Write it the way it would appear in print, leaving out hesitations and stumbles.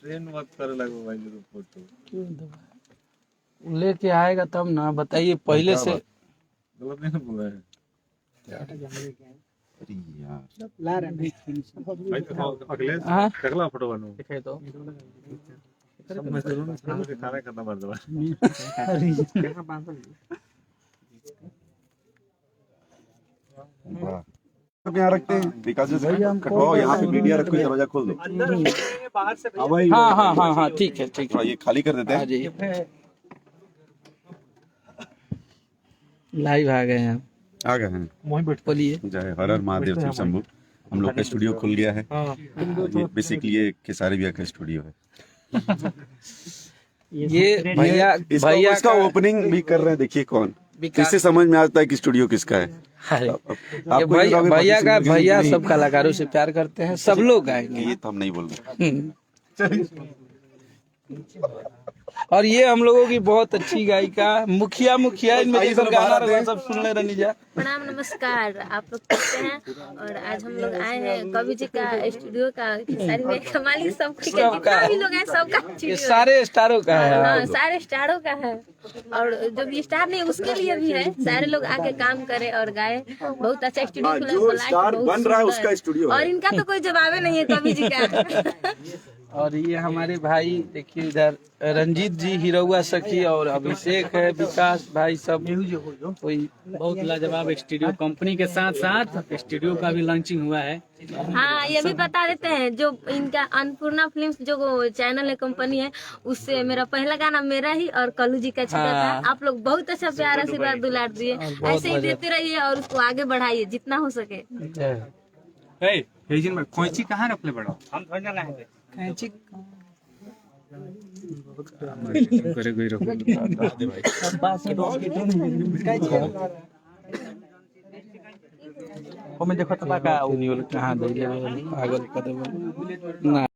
Train मत करे लगो भाई मेरे फोटो। लेके आएगा तब ना, बताइए पहले से। गलत नहीं ना बोला है भाई। दिखाओ अगले हाँ अगला फोटो बनो दिखाई तो। सब मैं जरूर खाना खत्म कर दो। सब यहाँ रखते हैं, विकास जी कटवाओ, यहाँ पे मीडिया रखो, दरवाजा खोल दो। हाँ हाँ हाँ हाँ ठीक है ठीक थोड़ा है। ये खाली कर देते आ हैं। जाइए, लाइव आ गए हैं। आ गए हैं। बोलिए। जय हर हर महादेव शिव शंभू। हम लोग का स्टूडियो खुल गया है। ये बेसिकली ये खेसारी भैया का स्टूडियो है। ये भैया भैया इसका ओपनिंग भी कर रहे हैं, देखिए कौन, किससे समझ में आता है कि स्टूडियो किसका है। अरे, ये आपको ये लगे भैया का, बाकी भैया नहीं। सब कलाकारों से प्यार करते हैं, सब लोग गाएंगे। ये तो हम नहीं बोल रहे। और ये हम लोगों की बहुत अच्छी गायिका मुखिया, मुखिया इनमें जैसे गाना रहा सब सुन ले रही जा। प्रणाम नमस्कार, आप लोग कैसे हैं। और आज हम लोग आए हैं कवि जी का स्टूडियो का, खेसारी में कमाली सब जितना भी लोग हैं सबका ये स्टूडियो सारे स्टारों का है। हाँ, सारे स्टारों का है। और जो भी स्टार नहीं उसके लिए भी है, सारे लोग आके काम करे और गाए। बहुत अच्छा स्टूडियो खुला है, जो स्टार बहुत बन रहा है सुंदर। उसका स्टूडियो है। और इनका तो कोई जवाब नहीं है कवि जी का। और ये हमारे भाई देखिए इधर रंजीत जी, हीरोआ सखी और अभिषेक है, विकास भाई सब कोई। बहुत लाजवाब स्टूडियो कंपनी के साथ साथ स्टूडियो का भी लॉन्चिंग हुआ है। हाँ, ये भी बता देते हैं, जो इनका अन्नपूर्णा फिल्म्स जो चैनल है, कंपनी है, उससे मेरा पहला गाना मेरा ही और कल्लू जी का छूटा था। आप लोग बहुत अच्छा प्यार आशीर्वाद दुलार दिए, ऐसे ही देते रहिए और उसको आगे बढ़ाइए जितना हो सके। खोइची कहाँ रखले बड़ो? हम कैंची करे कोई रखो। देखो तो कहाँ दे पागल कर ना।